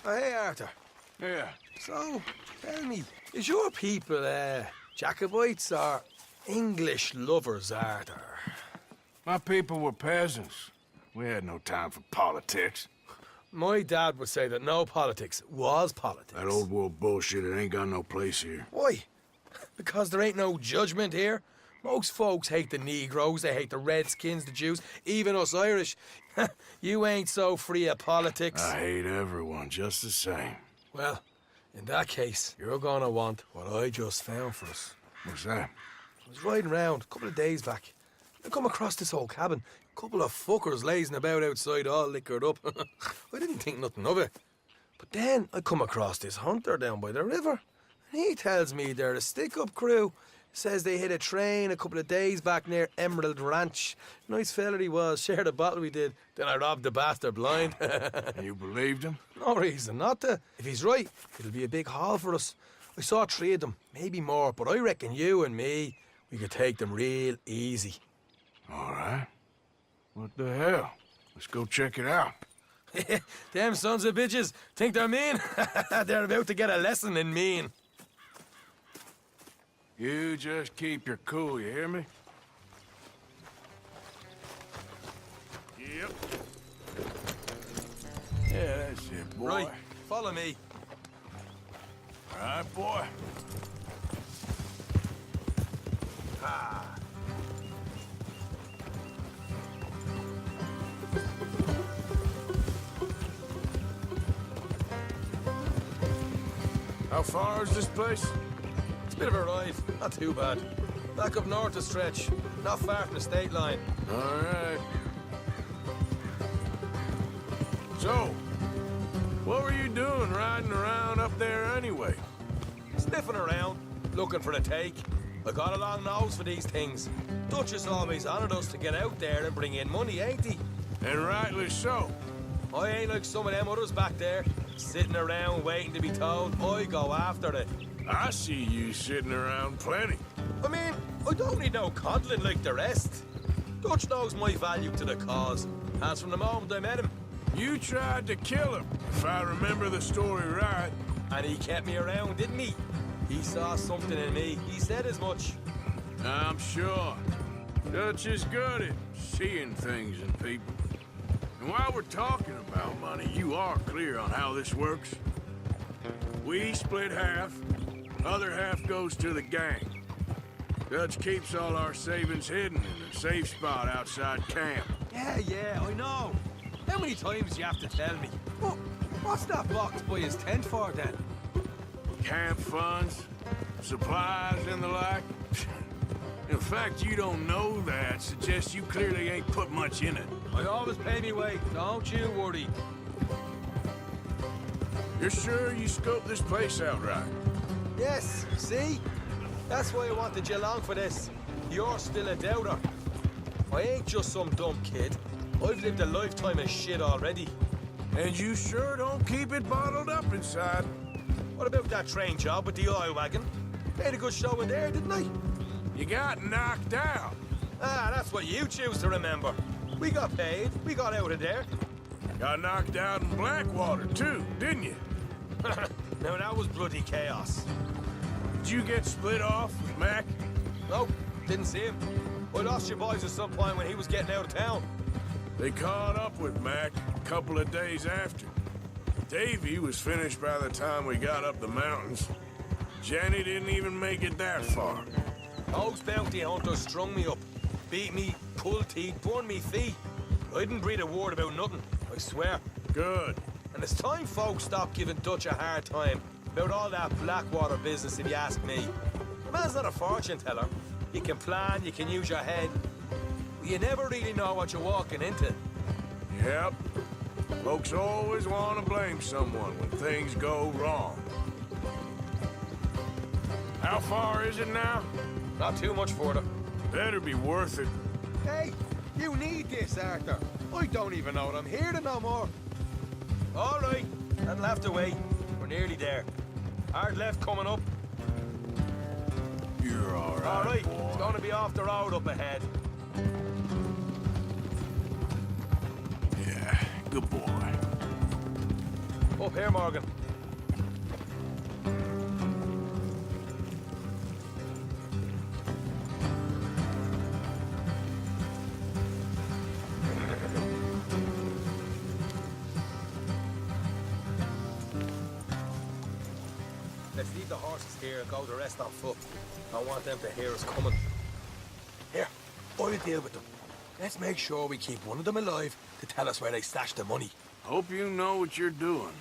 Oh, hey, Arthur. Yeah. So, tell me, is your people, Jacobites or English lovers, Arthur? My people were peasants. We had no time for politics. My dad would say that no politics was politics. That old world bullshit, it ain't got no place here. Why? Because there ain't no judgment here. Most folks hate the Negroes, they hate the Redskins, the Jews, even us Irish. You ain't so free of politics. I hate everyone just the same. Well, in that case, you're gonna want what I just found for us. What's that? I was riding around a couple of days back. I come across this old cabin. A couple of fuckers lazing about outside all liquored up. I didn't think nothing of it. But then I come across this hunter down by the river. And he tells me they're a stick-up crew. Says they hit a train a couple of days back near Emerald Ranch. Nice fella he was, shared a bottle we did. Then I robbed the bastard blind. You believed him? No reason not to. If he's right, it'll be a big haul for us. I saw 3 of them, maybe more, but I reckon you and me, we could take them real easy. All right. What the hell? Let's go check it out. Them sons of bitches think they're mean. They're about to get a lesson in mean. You just keep your cool, you hear me? Yep. Yeah, that's it, boy. Right, follow me. All right, boy. Ah. How far is this place? It's a bit of a ride, not too bad. Back up north a stretch, not far from the state line. All right. So, what were you doing riding around up there anyway? Sniffing around, looking for a take. I got a long nose for these things. Dutch has always honoured us to get out there and bring in money, ain't he? And rightly so. I ain't like some of them others back there, sitting around waiting to be told. I go after it. I see you sitting around plenty. I mean, I don't need no coddling like the rest. Dutch knows my value to the cause, as from the moment I met him. You tried to kill him, if I remember the story right. And he kept me around, didn't he? He saw something in me. He said as much. I'm sure. Dutch is good at seeing things in people. And while we're talking about money, you are clear on how this works. We split half, other half goes to the gang. Dutch keeps all our savings hidden in a safe spot outside camp. Yeah, I know. How many times do you have to tell me? What's that box by his tent for, then? Camp funds, supplies, and the like. In fact, you don't know that suggests you clearly ain't put much in it. I always pay me way, don't you worry. You're sure you scoped this place out right? Yes, see? That's why I wanted you along for this. You're still a doubter. I ain't just some dumb kid. I've lived a lifetime of shit already. And you sure don't keep it bottled up inside. What about that train job with the oil wagon? Made a good show in there, didn't I? You got knocked out. Ah, that's what you choose to remember. We got paid. We got out of there. Got knocked out in Blackwater, too, didn't you? Now, that was bloody chaos. Did you get split off with Mac? Nope, didn't see him. I lost your boys at some point when he was getting out of town. They caught up with Mac a couple of days after. Davy was finished by the time we got up the mountains. Jenny didn't even make it that far. Those bounty hunters strung me up, beat me, pulled teeth, burned me feet. I didn't breathe a word about nothing, I swear. Good. And it's time folks stopped giving Dutch a hard time about all that Blackwater business, if you ask me. The man's not a fortune teller. You can plan, you can use your head. But you never really know what you're walking into. Yep. Folks always want to blame someone when things go wrong. How far is it now? Not too much further. Better be worth it. Hey, you need this, Arthur. I don't even know that I'm here to no more. All right, that'll have to wait. We're nearly there. Hard left coming up. You're all right, All right, boy. it's going to be off the road up ahead. Yeah, good boy. Up here, Morgan. Let's leave the horses here and go the rest on foot. I want them to hear us coming. Here, I'll deal with them. Let's make sure we keep one of them alive to tell us where they stashed the money. Hope you know what you're doing.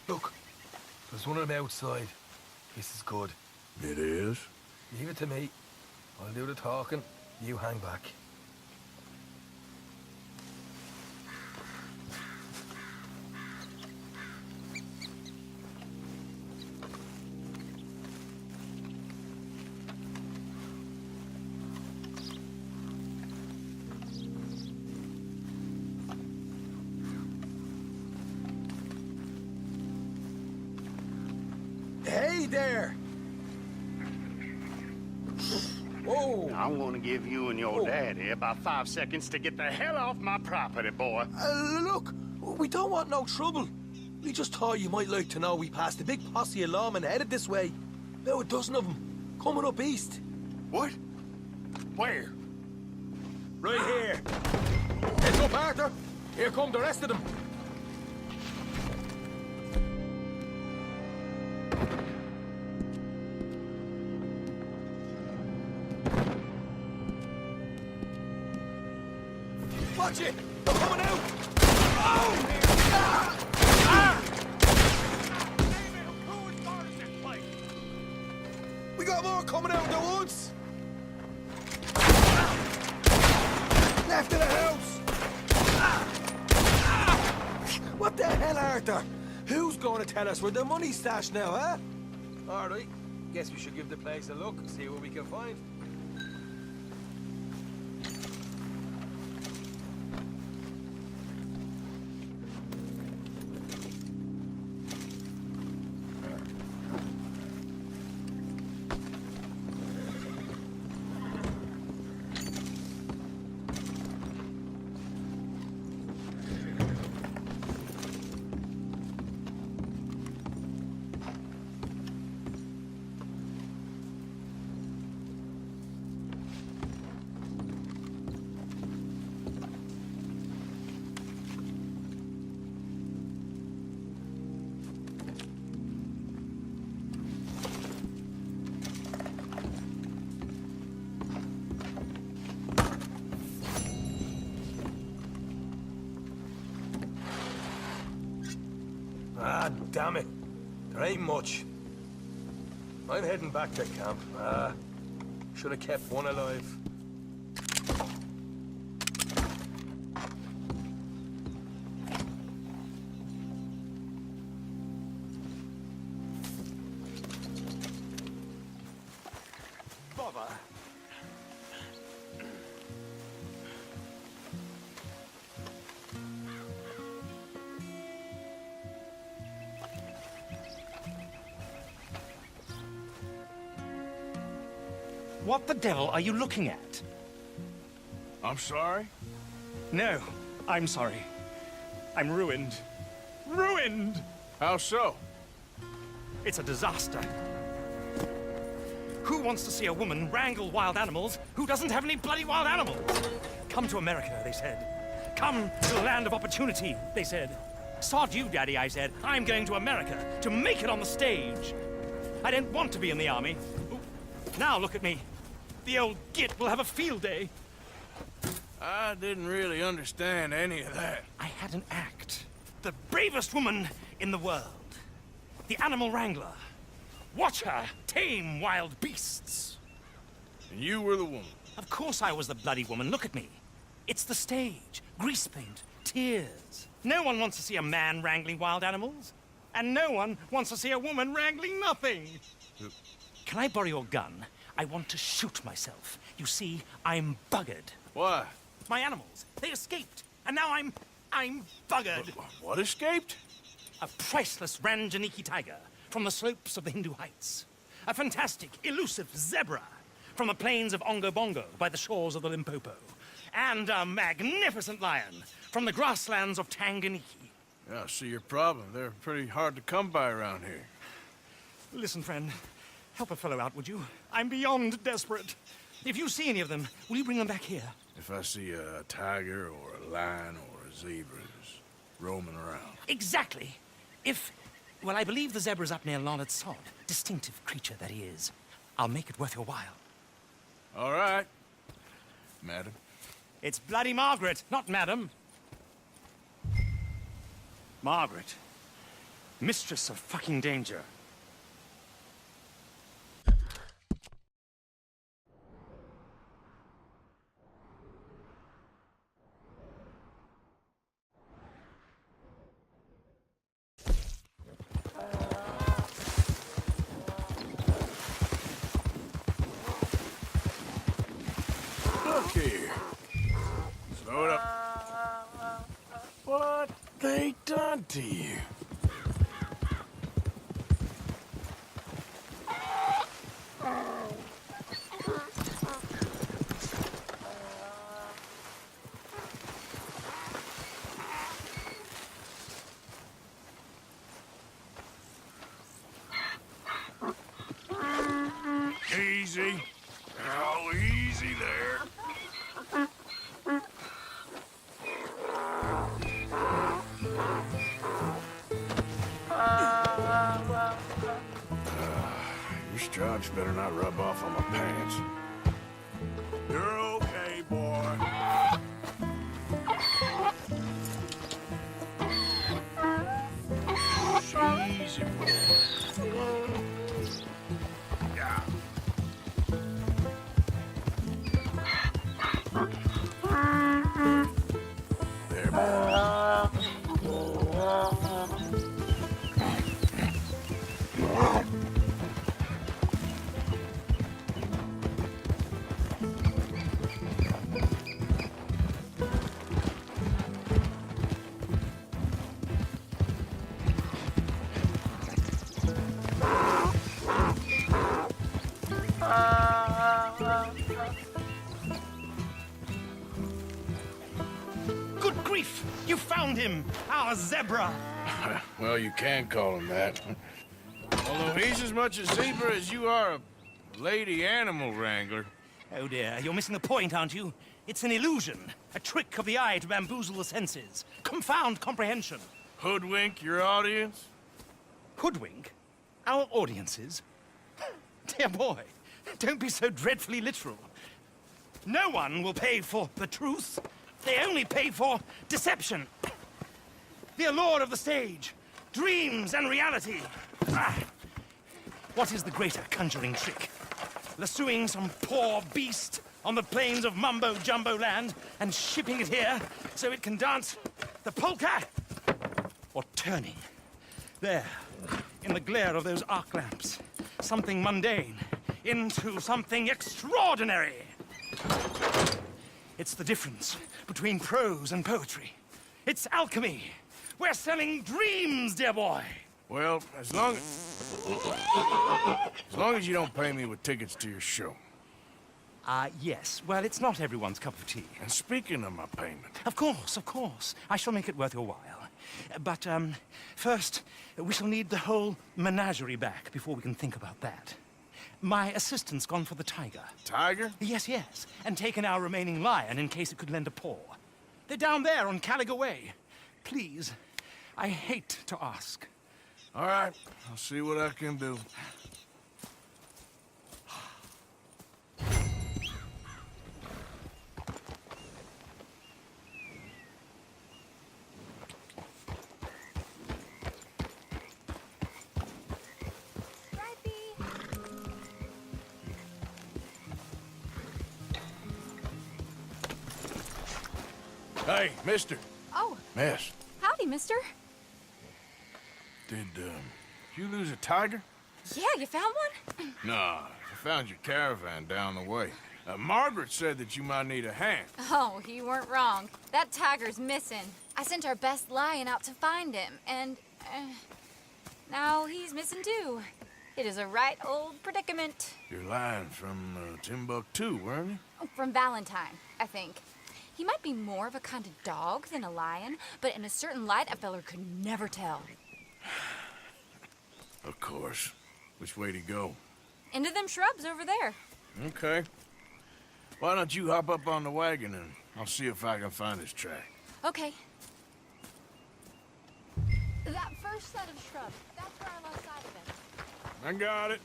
Look, there's one of them outside. This is good. It is? Leave it to me. I'll do the talking. You hang back. Hey there! Whoa! I want to give you and your daddy about 5 seconds to get the hell off my property, boy. Look, we don't want no trouble. We just thought you might like to know we passed a big posse of lawmen headed this way. About a dozen of them, coming up east. What? Where? Right here. Heads up, Arthur. Here come the rest of them. Watch it! They're coming out! Oh! Ah! Ah! Who is guarding this place? We got more coming out of the woods! Left of the house! What the hell, Arthur? Who's going to tell us where the money's stashed now, huh? All right. Guess we should give the place a look, see what we can find. Ah, damn it. There ain't much. I'm heading back to camp. Should have kept one alive. Bother. What the devil are you looking at? I'm sorry? No, I'm sorry. I'm ruined. Ruined! How so? It's a disaster. Who wants to see a woman wrangle wild animals who doesn't have any bloody wild animals? Come to America, they said. Come to the land of opportunity, they said. Sod you, Daddy, I said. I'm going to America to make it on the stage. I don't want to be in the army. Now look at me. The old git will have a field day. I didn't really understand any of that. I had an act. The bravest woman in the world. The animal wrangler. Watch her tame wild beasts. And you were the woman. Of course I was the bloody woman. Look at me. It's the stage. Grease paint. Tears. No one wants to see a man wrangling wild animals. And no one wants to see a woman wrangling nothing. Can I borrow your gun? I want to shoot myself. You see, I'm buggered. What? My animals, they escaped. And now I'm buggered. What escaped? A priceless Ranjaniki tiger from the slopes of the Hindu Heights. A fantastic, elusive zebra from the plains of Ongo Bongo by the shores of the Limpopo. And a magnificent lion from the grasslands of Tanganyika. Yeah, I see your problem. They're pretty hard to come by around here. Listen, friend, help a fellow out, would you? I'm beyond desperate. If you see any of them, will you bring them back here? If I see a tiger or a lion or a zebra just roaming around. Exactly. Well, I believe the zebra's up near Larned Sod. Distinctive creature that he is. I'll make it worth your while. All right, madam. It's bloody Margaret, not madam. Margaret. Mistress of fucking danger. Look here. Slow it up. What they done to you? Easy. Oh, easy there. Your stripes better not rub off on my pants. You're okay, boy. Easy, boy. Yeah. There, boy. Good grief! You found him! Our zebra! Well, you can call him that. Although he's as much a zebra as you are a lady animal wrangler. Oh dear, you're missing the point, aren't you? It's an illusion. A trick of the eye to bamboozle the senses. Confound comprehension. Hoodwink your audience? Hoodwink? Our audiences? Dear boy, don't be so dreadfully literal. No one will pay for the truth. They only pay for deception. The allure of the stage, dreams and reality. Ah. What is the greater conjuring trick? Lassoing some poor beast on the plains of mumbo-jumbo land and shipping it here so it can dance the polka? Or turning, there, in the glare of those arc lamps, something mundane into something extraordinary? It's the difference between prose and poetry. It's alchemy. We're selling dreams, dear boy. Well, as long as you don't pay me with tickets to your show. Yes. Well, it's not everyone's cup of tea. And speaking of my payment, Of course. I shall make it worth your while. But, first, we shall need the whole menagerie back before we can think about that. My assistant's gone for the tiger. tiger? Yes. And taken our remaining lion in case it could lend a paw. They're down there on Caliga Way. Please, I hate to ask. All right, I'll see what I can do. Hey, mister. Oh, Miss, howdy, mister. did you lose a tiger? Yeah, you found one? Nah, I found your caravan down the way. Margaret said that you might need a hand. Oh, you weren't wrong. That tiger's missing. I sent our best lion out to find him, and now he's missing too. It is a right old predicament. You're lying from Timbuktu, weren't you? From Valentine, I think. He might be more of a kind of dog than a lion, but in a certain light, a feller could never tell. Of course. Which way to go? Into them shrubs over there. Okay. Why don't you hop up on the wagon and I'll see if I can find his track. Okay. That first set of shrubs, that's where I lost sight of him. I got it.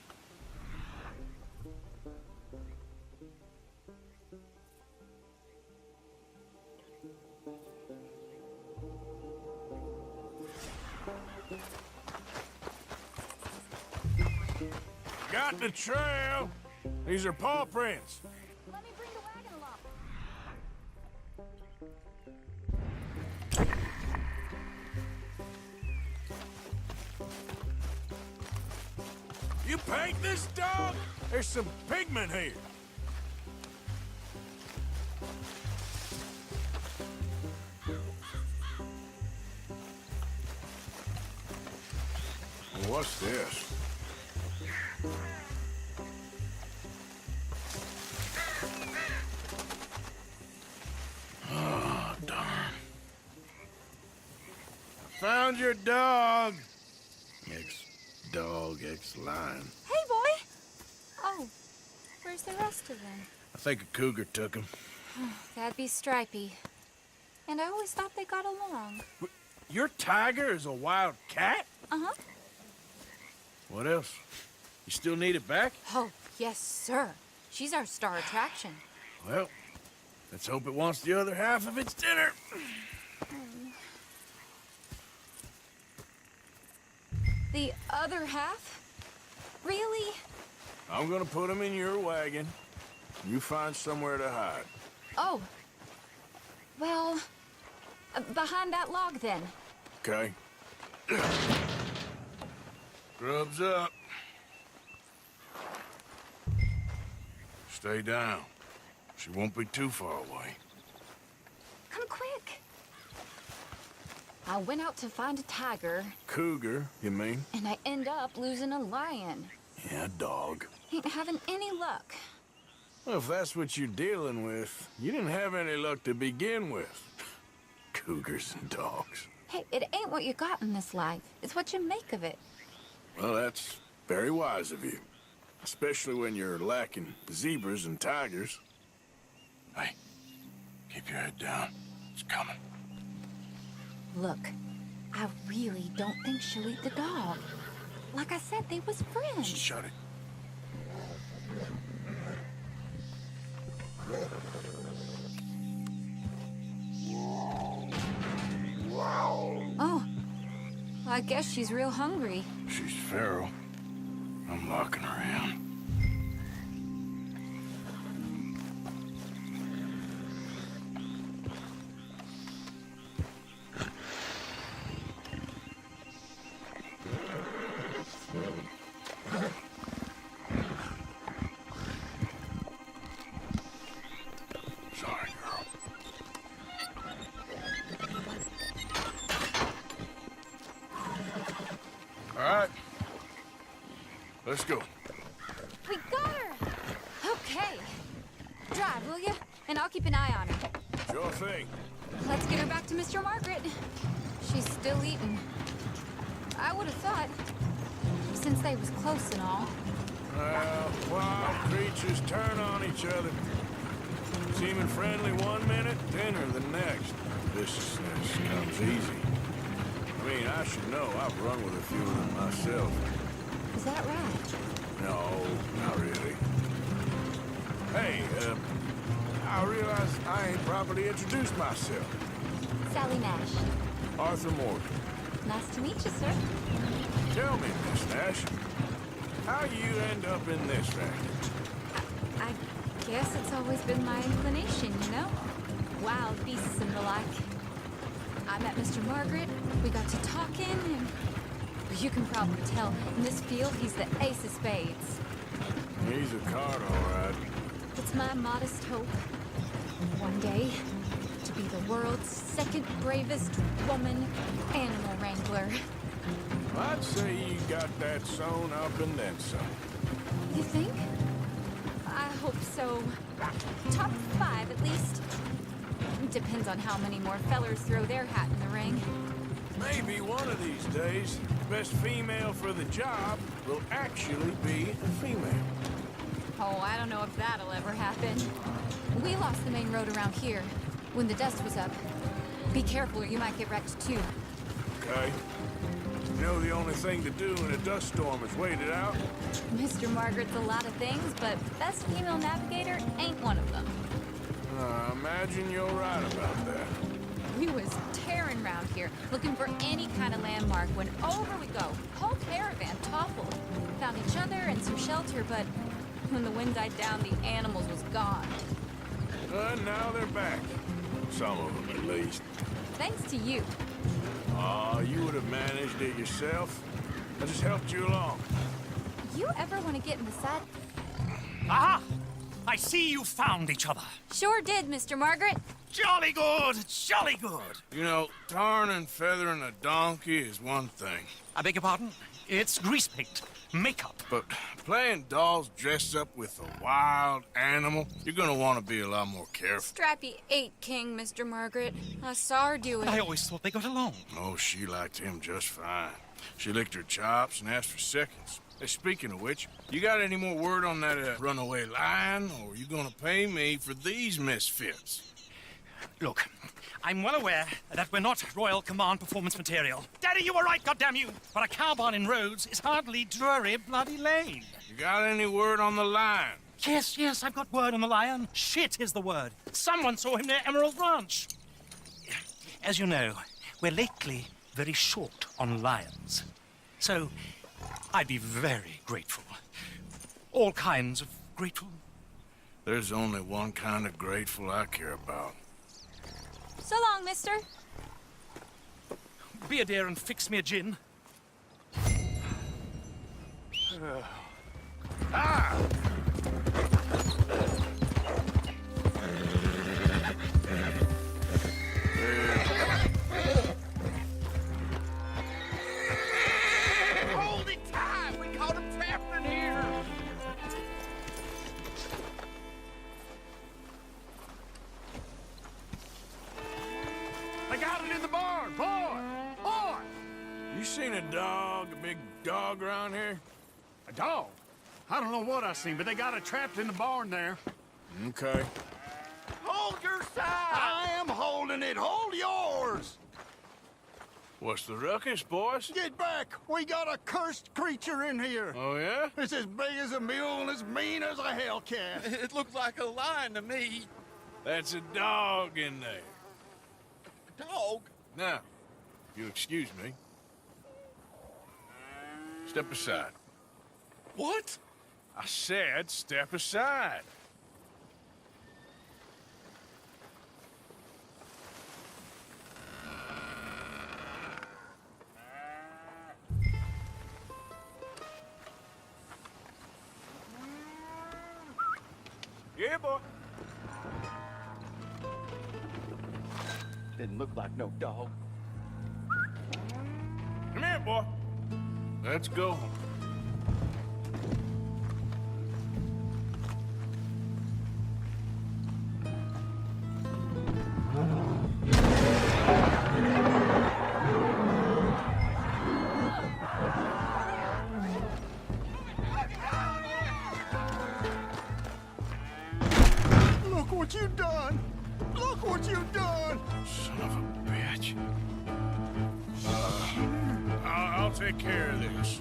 Got the trail. These are paw prints. Let me bring the wagon along. You paint this dog? There's some pigment here. What's this? Oh, darn. Found your dog. Ex-dog, ex-lion. Hey, boy! Oh, where's the rest of them? I think a cougar took him. That'd be Stripey. And I always thought they got along. Your tiger is a wild cat? Uh-huh. What else? You still need it back? Oh, yes, sir. She's our star attraction. Well, let's hope it wants the other half of its dinner. The other half? Really? I'm gonna put him in your wagon. You find somewhere to hide. Oh. Well, behind that log, then. Okay. Grub's up. Stay down. She won't be too far away. Come quick. I went out to find a tiger, Cougar, you mean? and I end up losing a lion. Yeah, dog. Ain't having any luck. Well, if that's what you're dealing with, you didn't have any luck to begin with. Cougars and dogs. Hey, it ain't what you got in this life. It's what you make of it. Well, that's very wise of you. Especially when you're lacking zebras and tigers. Hey, keep your head down. It's coming. Look, I really don't think she'll eat the dog. Like I said, they was friends. Shut it. Oh, I guess she's real hungry. She's feral. I'm locking her in. Sorry, girl. All right. Let's go. We got her! Okay. Drive, will you? And I'll keep an eye on her. Sure thing. Let's get her back to Mr. Margaret. She's still eating. I would have thought, since they was close and all. Well, wild creatures turn on each other. Seeming friendly one minute, dinner the next. Viciousness comes easy. I mean, I should know. I've run with a few of them myself. Is that right? No, not really. Hey, I realize I ain't properly introduced myself. Sally Nash. Arthur Morgan. Nice to meet you, sir. Tell me, Miss Nash, how you end up in this racket? I guess it's always been my inclination, you know? Wild beasts and the like. I met Mr. Margaret, we got to talking, and you can probably tell, in this field, he's the ace of spades. He's a card, all right. It's my modest hope, one day, to be the world's second bravest woman animal wrangler. I'd say you got that sewn up and then some. You think? I hope so. Top 5, at least. Depends on how many more fellers throw their hat in the ring. Maybe one of these days, the best female for the job will actually be a female. Oh, I don't know if that'll ever happen. We lost the main road around here when the dust was up. Be careful or you might get wrecked too. Okay. You know the only thing to do in a dust storm is wait it out? Mr. Margaret's a lot of things, but best female navigator ain't one of them. I imagine you're right about that. We was tearing around here, looking for any kind of landmark when over we go. Whole caravan toppled. Found each other and some shelter, but when the wind died down, the animals was gone. Now they're back. Some of them, at least. Thanks to you. Aw, you would have managed it yourself. I just helped you along. You ever want to get in the saddle? Aha! I see you found each other. Sure did, Mr. Margaret. Jolly good, jolly good. You know, tarring and feathering a donkey is one thing. I beg your pardon? It's grease paint, makeup. But playing dolls dressed up with a wild animal, you're gonna want to be a lot more careful. Strappy ate King, Mr. Margaret. I saw her do it. I always thought they got along. Oh, she liked him just fine. She licked her chops and asked for seconds. Hey, speaking of which, you got any more word on that runaway lion, or are you gonna pay me for these misfits? Look, I'm well aware that we're not Royal Command performance material. Daddy, you were right, goddamn you! But a cow barn in Rhodes is hardly Drury Bloody Lane. You got any word on the lion? Yes, I've got word on the lion. Shit is the word. Someone saw him near Emerald Ranch. As you know, we're lately very short on lions. So, I'd be very grateful. All kinds of grateful. There's only one kind of grateful I care about. So long, mister. Be a dear and fix me a gin. Hold it tight! We caught him trapped in here! I got it in the barn! Boy! Boy! You seen a dog, a big dog around here? A dog? I don't know what I seen, but they got it trapped in the barn there. Okay. Hold your side! I am holding it! Hold yours! What's the ruckus, boys? Get back! We got a cursed creature in here! Oh, yeah? It's as big as a mule and as mean as a hellcat. It looked like a lion to me. That's a dog in there. Dog? Now, if you excuse me. Step aside. What? I said step aside. Yeah, boy. Didn't look like no dog. Come here, boy. Let's go. Look what you done! Look what you done! Son of a bitch. I'll take care of this.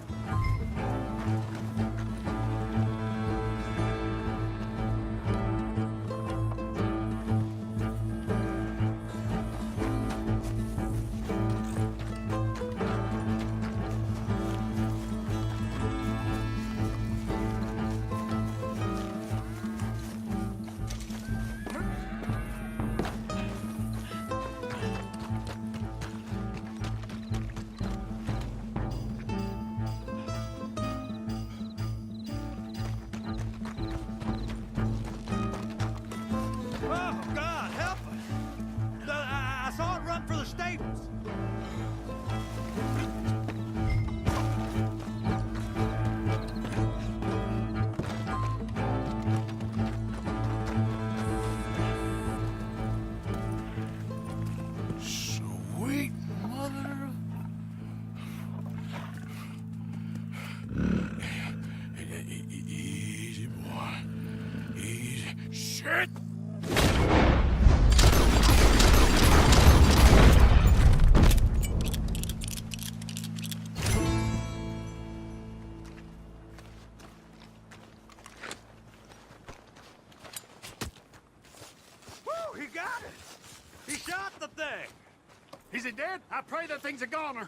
shit! Woo, he got it! He shot the thing! Is he dead? I pray that thing's a goner.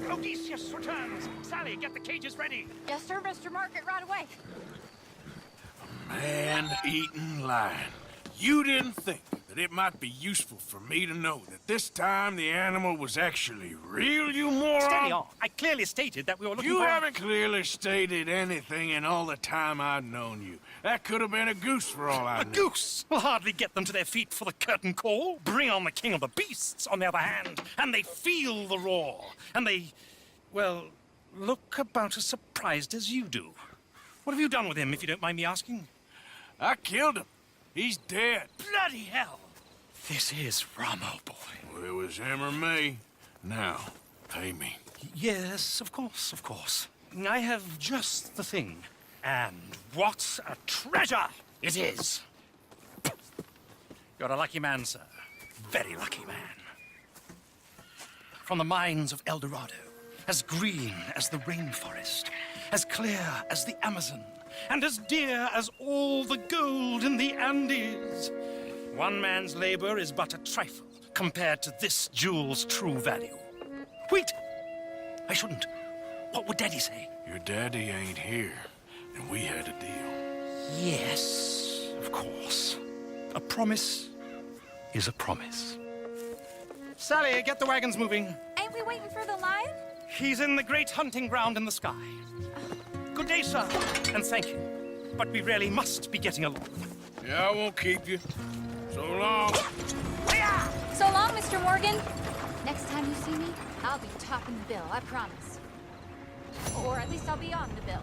Odysseus returns. Sally, get the cages ready. Yes, sir, Mr. Margaret, right away. Man-eating lion. You didn't think that it might be useful for me to know that this time the animal was actually real, you moron? Steady on. I clearly stated that we were looking You for... haven't clearly stated anything in all the time I've known you. That could have been a goose for all I A know. goose will hardly get them to their feet for the curtain call. Bring on the king of the beasts, on the other hand, and they feel the roar. And they, well, look about as surprised as you do. What have you done with him, if you don't mind me asking? I killed him. He's dead. Bloody hell! This is Ramo, boy. Well, it was him or me. Now, pay me. Yes, of course, of course. I have just the thing. And what a treasure it is! You're a lucky man, sir. Very lucky man. From the mines of El Dorado, as green as the rainforest, as clear as the Amazon, and as dear as all the gold in the Andes. One man's labor is but a trifle compared to this jewel's true value. Wait! I shouldn't. What would Daddy say? Your daddy ain't here, and we had a deal. Yes, of course. A promise is a promise. Sally, get the wagons moving. Ain't we waiting for the lion? He's in the great hunting ground in the sky. Good day, sir, and thank you. But we really must be getting along. Yeah, I won't keep you. So long. So long, Mr. Morgan. Next time you see me, I'll be topping the bill, I promise. Or at least I'll be on the bill.